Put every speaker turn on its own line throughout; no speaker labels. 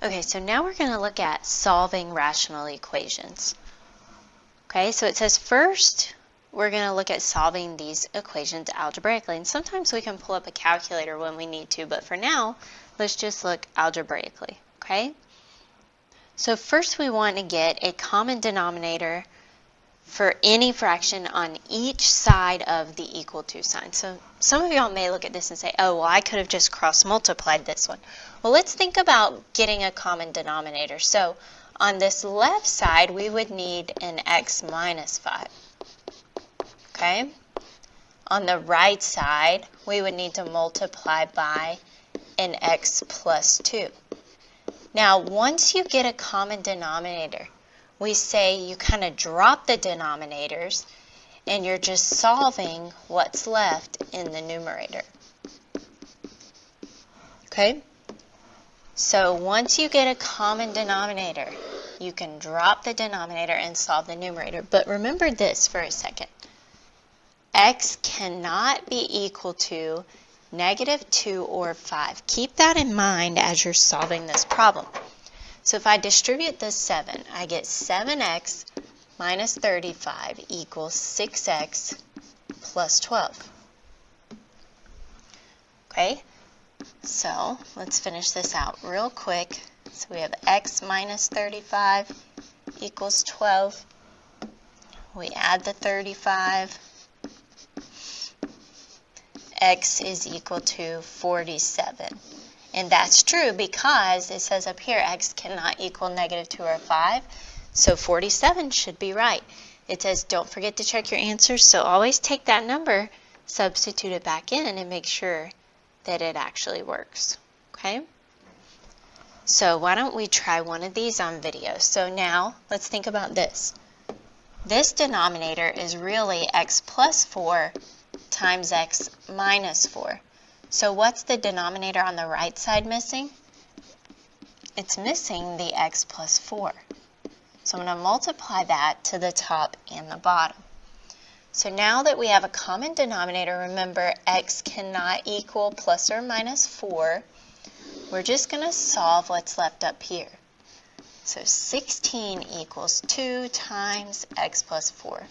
Okay, so now we're going to look at solving rational equations. Okay, so it says first we're going to look at solving these equations algebraically. And sometimes we can pull up a calculator when we need to, but for now, let's just look algebraically. Okay? So first we want to get a common denominator for any fraction on each side of the equal to sign. So some of y'all may look at this and say, oh, well, I could have just cross multiplied this one. Well, let's think about getting a common denominator. So on this left side, we would need an x minus 5. Okay? On the right side, we would need to multiply by an x plus 2. Now, once you get a common denominator, we say you kind of drop the denominators and you're just solving what's left in the numerator. Okay? So once you get a common denominator, you can drop the denominator and solve the numerator. But remember this for a second. X cannot be equal to negative 2 or 5. Keep that in mind as you're solving this problem. So if I distribute this 7, I get 7x minus 35 equals 6x plus 12. Okay, so let's finish this out real quick. So we have x minus 35 equals 12. We add the 35. X is equal to 47. And that's true because it says up here x cannot equal negative 2 or 5. So 47 should be right. It says don't forget to check your answers. So always take that number, substitute it back in, and make sure that it actually works. Okay? So why don't we try one of these on video. So now let's think about this. This denominator is really x plus 4 times x minus 4. So what's the denominator on the right side missing? It's missing the x plus 4. So I'm going to multiply that to the top and the bottom. So now that we have a common denominator, remember x cannot equal plus or minus 4. We're just going to solve what's left up here. So 16 equals 2 times x plus 4.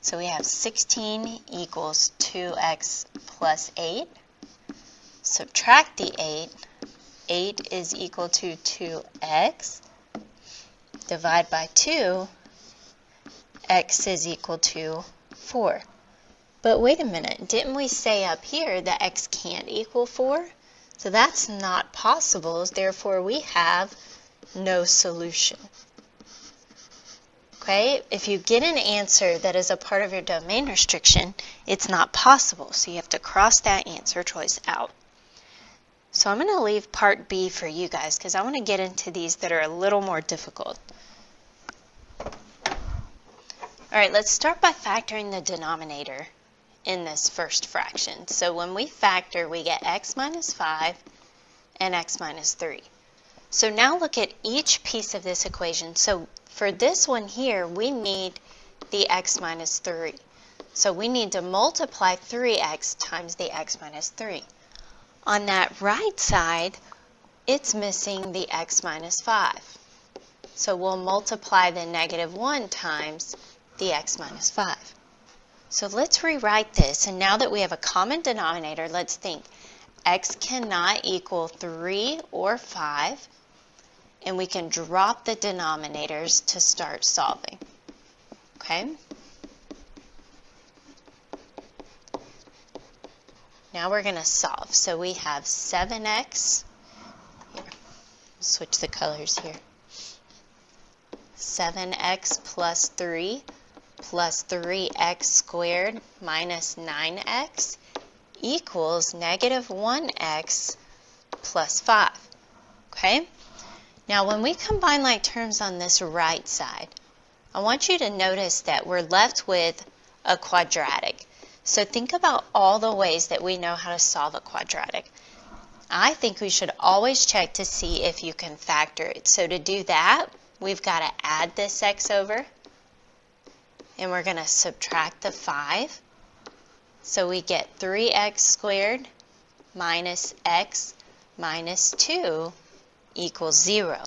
So we have 16 equals 2x plus 8. Subtract the 8. 8 is equal to 2x. Divide by 2. X is equal to 4. But wait a minute. Didn't we say up here that x can't equal 4? So that's not possible. Therefore, we have no solution. Okay, if you get an answer that is a part of your domain restriction, it's not possible. So you have to cross that answer choice out. So I'm going to leave part B for you guys because I want to get into these that are a little more difficult. All right, let's start by factoring the denominator in this first fraction. So when we factor, we get x minus 5 and x minus 3. So now look at each piece of this equation. So for this one here, we need the x minus 3. So we need to multiply 3x times the x minus 3. On that right side, it's missing the x minus 5. So we'll multiply the negative 1 times the x minus 5. So let's rewrite this. And now that we have a common denominator, let's think. X cannot equal 3 or 5. And we can drop the denominators to start solving. Okay? Now we're going to solve. So we have 7x. Here, switch the colors here. 7x plus 3 plus 3x squared minus 9x equals negative 1x plus 5. Okay? Now, when we combine like terms on this right side, I want you to notice that we're left with a quadratic. So think about all the ways that we know how to solve a quadratic. I think we should always check to see if you can factor it. So to do that, we've got to add this x over, and we're going to subtract the 5. So we get 3x squared minus x minus 2 equals 0.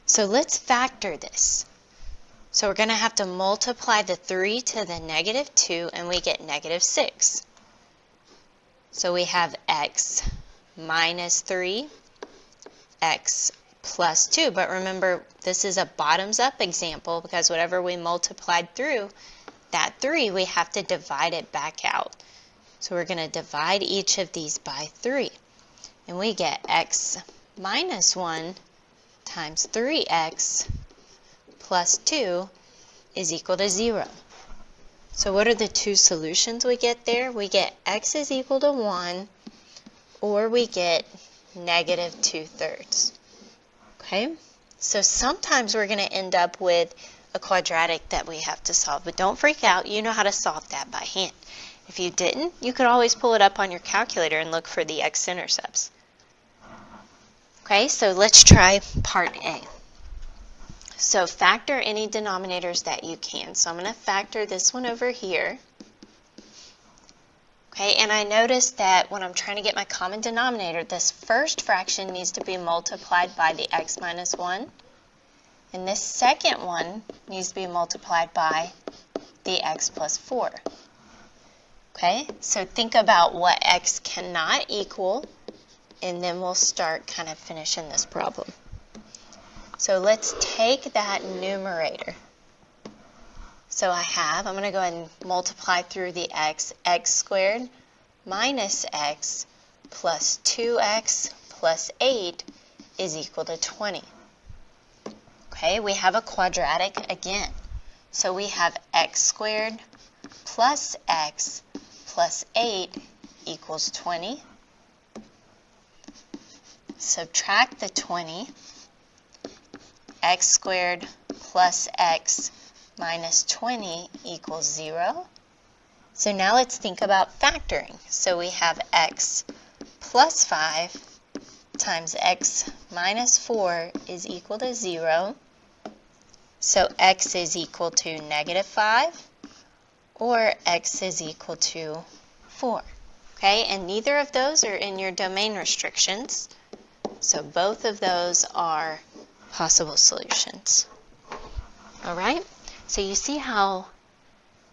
So let's factor this. So we're going to have to multiply the 3 to the negative 2, and we get negative 6. So we have x minus 3, x plus 2. But remember, this is a bottoms-up example because whatever we multiplied through, that 3, we have to divide it back out. So we're going to divide each of these by 3. And we get x minus 1 times 3x plus 2 is equal to 0. So what are the two solutions we get there? We get x is equal to 1, or we get negative 2/3. Okay? So sometimes we're going to end up with a quadratic that we have to solve. But don't freak out. You know how to solve that by hand. If you didn't, you could always pull it up on your calculator and look for the x-intercepts. Okay, so let's try part A. So factor any denominators that you can. So I'm going to factor this one over here. Okay, and I noticed that when I'm trying to get my common denominator, this first fraction needs to be multiplied by the x minus 1. And this second one needs to be multiplied by the x plus 4. Okay, so think about what x cannot equal, and then we'll start kind of finishing this problem. So let's take that numerator. So I'm going to go ahead and multiply through the x squared minus x plus 2x plus 8 is equal to 20. Okay, we have a quadratic again. So we have x squared plus x plus 8 equals 20. Subtract the 20. X squared plus x minus 20 equals 0. So now let's think about factoring. So we have x plus 5 times x minus 4 is equal to 0. So x is equal to negative 5, or x is equal to 4. Okay, and neither of those are in your domain restrictions. So both of those are possible solutions. All right, so you see how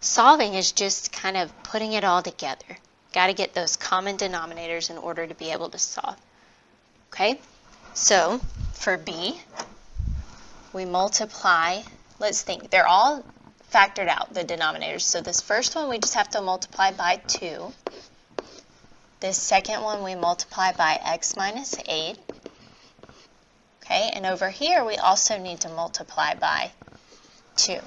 solving is just kind of putting it all together. Got to get those common denominators in order to be able to solve. Okay, so for B, we multiply, let's think, they're all factored out, the denominators. So this first one we just have to multiply by 2. This second one we multiply by x minus 8. Okay, and over here we also need to multiply by 2.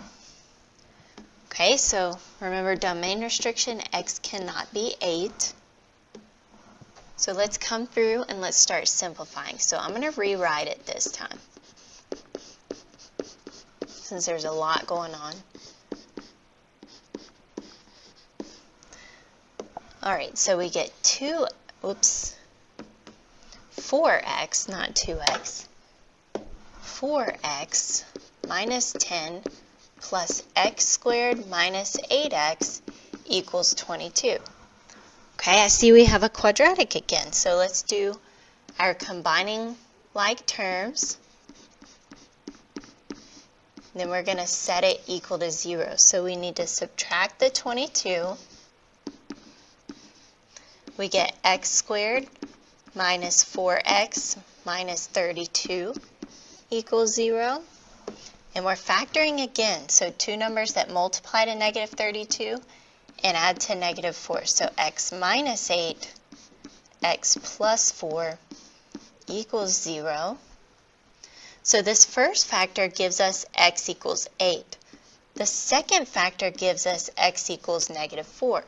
Okay, so remember domain restriction, x cannot be 8. So let's come through and let's start simplifying. So I'm going to rewrite it this time, since there's a lot going on. All right, so we get 4x, not 2x, 4x minus 10 plus x squared minus 8x equals 22. Okay, I see we have a quadratic again, so let's do our combining like terms. Then we're going to set it equal to 0. So we need to subtract the 22. We get x squared minus 4x minus 32 equals 0. And we're factoring again. So two numbers that multiply to negative 32 and add to negative 4. So x minus 8, x plus 4 equals 0. So this first factor gives us x equals 8. The second factor gives us x equals negative 4.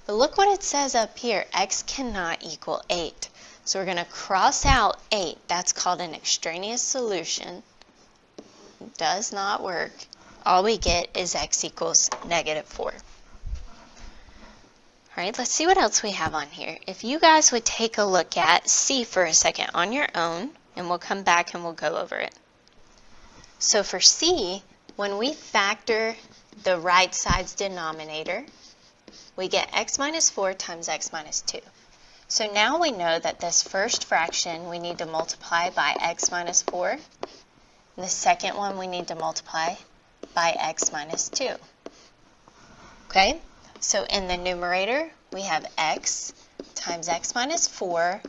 But look what it says up here. X cannot equal 8. So we're going to cross out 8. That's called an extraneous solution. It does not work. All we get is x equals negative 4. All right, let's see what else we have on here. If you guys would take a look at C for a second on your own, and we'll come back and we'll go over it. So for C, when we factor the right side's denominator, we get x minus 4 times x minus 2. So now we know that this first fraction we need to multiply by x minus 4. And the second one we need to multiply by x minus 2. Okay? So in the numerator, we have x times x minus 4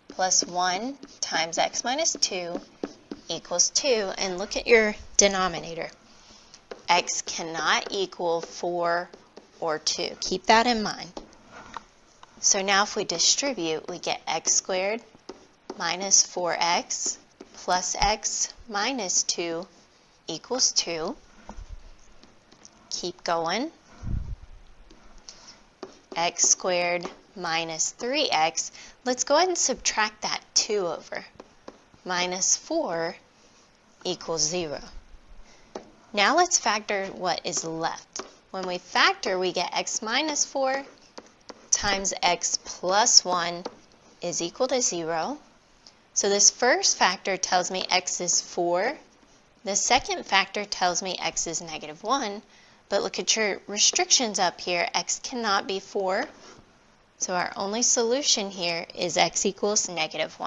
plus 1 times x minus 2 equals 2. And look at your denominator. X cannot equal 4 or 2. Keep that in mind. So now if we distribute, we get x squared minus 4x plus x minus 2 equals 2. Keep going. X squared minus 3x. Let's go ahead and subtract that 2 over. Minus 4 equals 0. Now let's factor what is left. When we factor, we get x minus 4 times x plus 1 is equal to 0. So this first factor tells me x is 4. The second factor tells me x is negative 1. But look at your restrictions up here. X cannot be 4. So our only solution here is x equals negative 1.